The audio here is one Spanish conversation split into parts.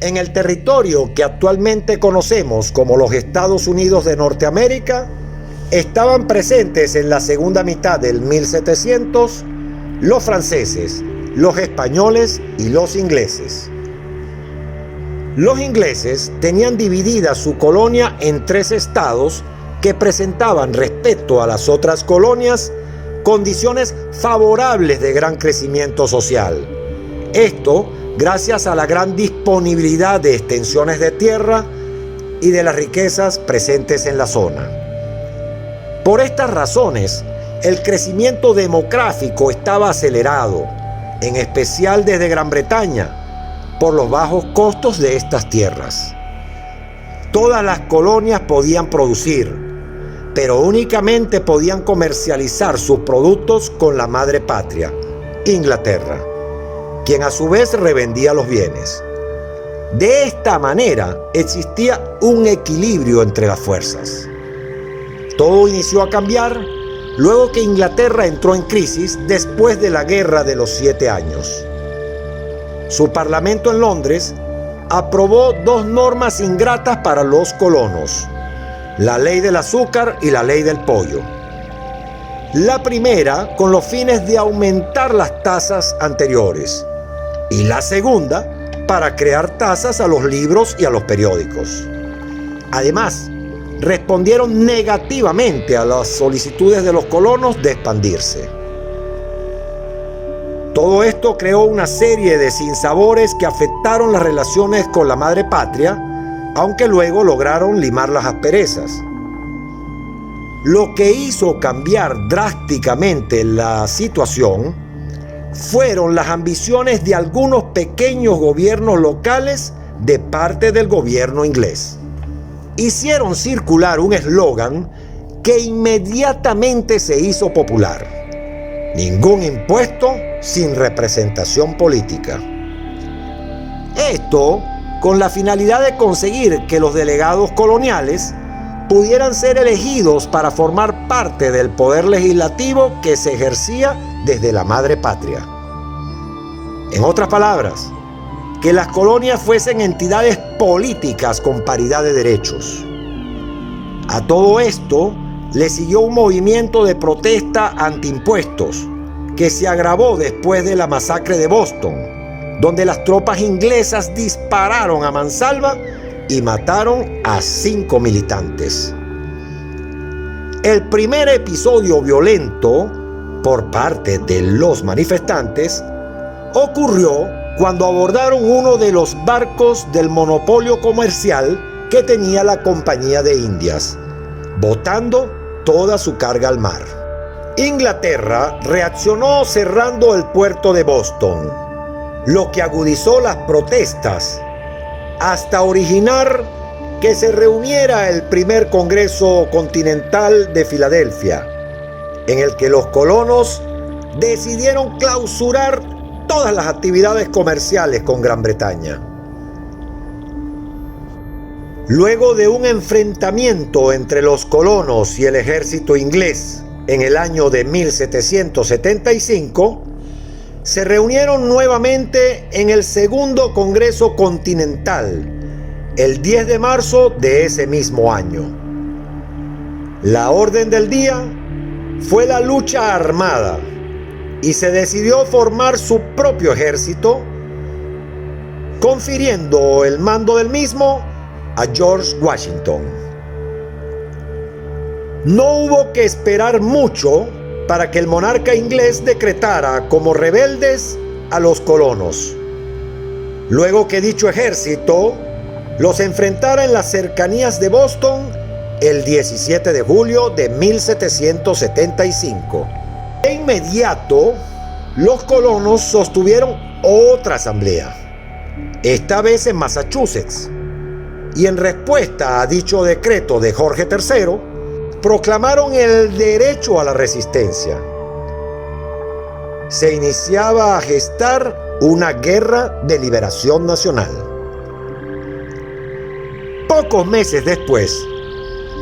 En el territorio que actualmente conocemos como los Estados Unidos de Norteamérica, estaban presentes en la segunda mitad del 1700 los franceses, los españoles y los ingleses. Los ingleses tenían dividida su colonia en 3 estados que presentaban respecto a las otras colonias condiciones favorables de gran crecimiento social. Esto gracias a la gran disponibilidad de extensiones de tierra y de las riquezas presentes en la zona. Por estas razones, el crecimiento demográfico estaba acelerado, en especial desde Gran Bretaña, por los bajos costos de estas tierras. Todas las colonias podían producir, pero únicamente podían comercializar sus productos con la madre patria, Inglaterra, quien a su vez revendía los bienes. De esta manera existía un equilibrio entre las fuerzas. Todo inició a cambiar luego que Inglaterra entró en crisis después de la Guerra de los 7 años. Su parlamento en Londres aprobó 2 normas ingratas para los colonos: la ley del azúcar y la ley del pollo. La primera con los fines de aumentar las tasas anteriores y la segunda para crear tasas a los libros y a los periódicos. Además, respondieron negativamente a las solicitudes de los colonos de expandirse. Todo esto creó una serie de sinsabores que afectaron las relaciones con la madre patria, aunque luego lograron limar las asperezas. Lo que hizo cambiar drásticamente la situación fueron las ambiciones de algunos pequeños gobiernos locales de parte del gobierno inglés. Hicieron circular un eslogan que inmediatamente se hizo popular: ningún impuesto sin representación política. Esto con la finalidad de conseguir que los delegados coloniales pudieran ser elegidos para formar parte del poder legislativo que se ejercía desde la madre patria. En otras palabras, que las colonias fuesen entidades políticas con paridad de derechos. A todo esto le siguió un movimiento de protesta antiimpuestos que se agravó después de la masacre de Boston, donde las tropas inglesas dispararon a mansalva y mataron a 5 militantes. El primer episodio violento por parte de los manifestantes ocurrió cuando abordaron uno de los barcos del monopolio comercial que tenía la Compañía de Indias, botando toda su carga al mar. Inglaterra reaccionó cerrando el puerto de Boston, lo que agudizó las protestas hasta originar que se reuniera el primer Congreso Continental de Filadelfia, en el que los colonos decidieron clausurar todas las actividades comerciales con Gran Bretaña. Luego de un enfrentamiento entre los colonos y el ejército inglés en el año de 1775, se reunieron nuevamente en el segundo Congreso Continental, el 10 de marzo de ese mismo año. La orden del día fue la lucha armada y se decidió formar su propio ejército, confiriendo el mando del mismo a George Washington. No hubo que esperar mucho para que el monarca inglés decretara como rebeldes a los colonos, luego que dicho ejército los enfrentara en las cercanías de Boston el 17 de julio de 1775. De inmediato, los colonos sostuvieron otra asamblea, esta vez en Massachusetts, y en respuesta a dicho decreto de Jorge III, proclamaron el derecho a la resistencia. Se iniciaba a gestar una guerra de liberación nacional. Pocos meses después,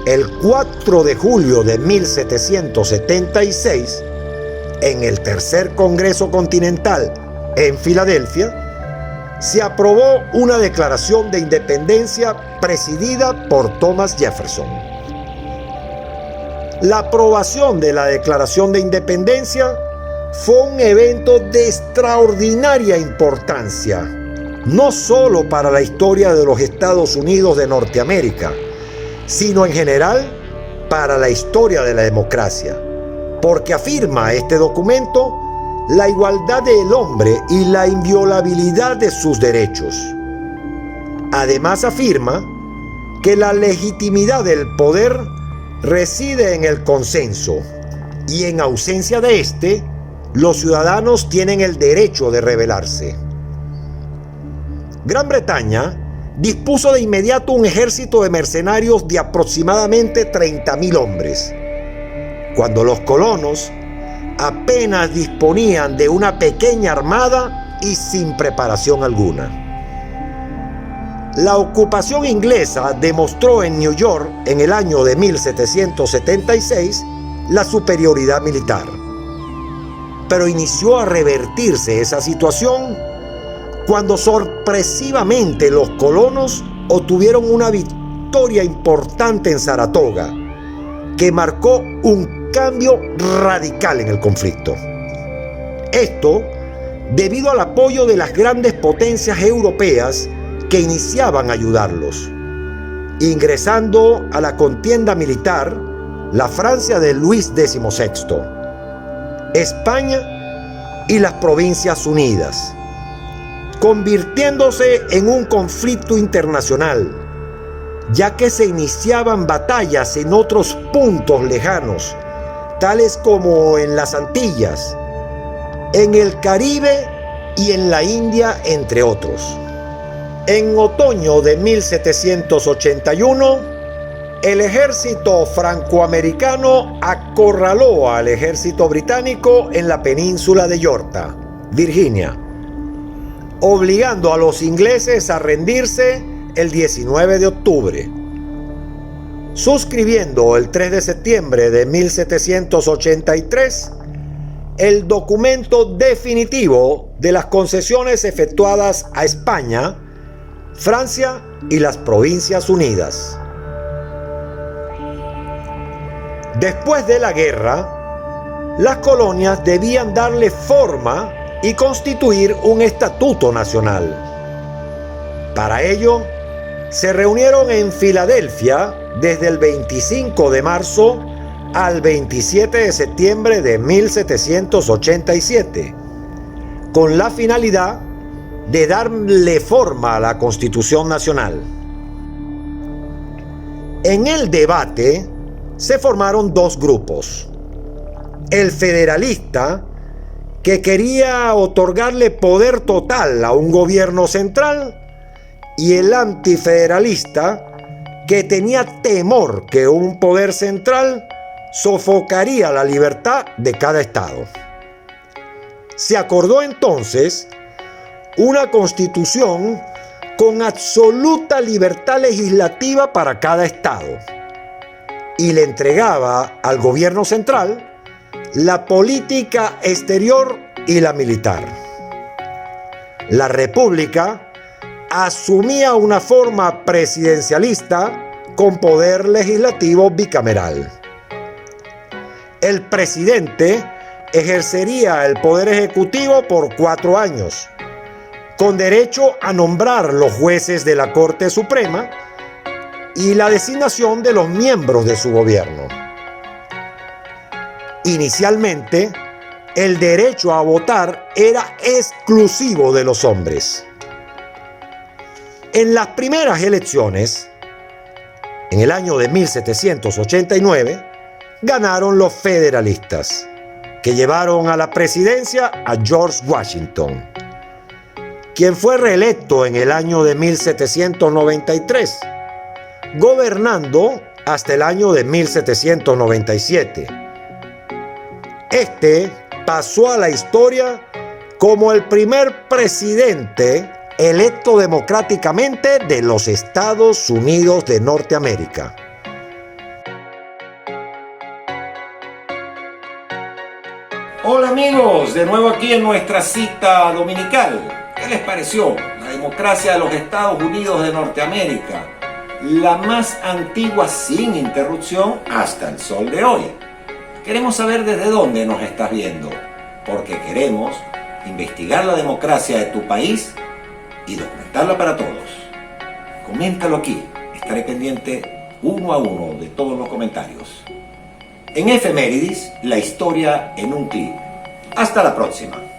el 4 de julio de 1776, en el tercer Congreso Continental en Filadelfia, se aprobó una declaración de independencia presidida por Thomas Jefferson. La aprobación de la Declaración de Independencia fue un evento de extraordinaria importancia, no solo para la historia de los Estados Unidos de Norteamérica, sino en general para la historia de la democracia, porque afirma este documento la igualdad del hombre y la inviolabilidad de sus derechos. Además afirma que la legitimidad del poder reside en el consenso y en ausencia de este, los ciudadanos tienen el derecho de rebelarse. Gran Bretaña dispuso de inmediato un ejército de mercenarios de aproximadamente 30.000 hombres, cuando los colonos apenas disponían de una pequeña armada y sin preparación alguna. La ocupación inglesa demostró en New York en el año de 1776 la superioridad militar, pero inició a revertirse esa situación cuando sorpresivamente los colonos obtuvieron una victoria importante en Saratoga, que marcó un cambio radical en el conflicto. Esto debido al apoyo de las grandes potencias europeas que iniciaban a ayudarlos, ingresando a la contienda militar la Francia de Luis XVI, España y las Provincias Unidas, convirtiéndose en un conflicto internacional, ya que se iniciaban batallas en otros puntos lejanos, tales como en las Antillas, en el Caribe y en la India, entre otros. En otoño de 1781, el ejército francoamericano acorraló al ejército británico en la península de Yorta, Virginia, obligando a los ingleses a rendirse el 19 de octubre. Suscribiendo el 3 de septiembre de 1783 el documento definitivo de las concesiones efectuadas a España, Francia y las Provincias Unidas. Después de la guerra, las colonias debían darle forma y constituir un estatuto nacional. Para ello, se reunieron en Filadelfia desde el 25 de marzo al 27 de septiembre de 1787, con la finalidad de darle forma a la Constitución Nacional. En el debate se formaron dos grupos: el federalista, que quería otorgarle poder total a un gobierno central, y el antifederalista, que tenía temor que un poder central sofocaría la libertad de cada estado. Se acordó entonces una constitución con absoluta libertad legislativa para cada estado, y le entregaba al gobierno central la política exterior y la militar. La república asumía una forma presidencialista con poder legislativo bicameral. El presidente ejercería el poder ejecutivo por 4 años, con derecho a nombrar los jueces de la Corte Suprema y la designación de los miembros de su gobierno. Inicialmente, el derecho a votar era exclusivo de los hombres. En las primeras elecciones, en el año de 1789, ganaron los federalistas, que llevaron a la presidencia a George Washington, quien fue reelecto en el año de 1793, gobernando hasta el año de 1797. Este pasó a la historia como el primer presidente electo democráticamente de los Estados Unidos de Norteamérica. Hola amigos, de nuevo aquí en nuestra cita dominical. ¿Qué les pareció la democracia de los Estados Unidos de Norteamérica? La más antigua sin interrupción hasta el sol de hoy. Queremos saber desde dónde nos estás viendo, porque queremos investigar la democracia de tu país y documentarla para todos. Coméntalo aquí, estaré pendiente uno a uno de todos los comentarios. En Efemérides, la historia en un clic. Hasta la próxima.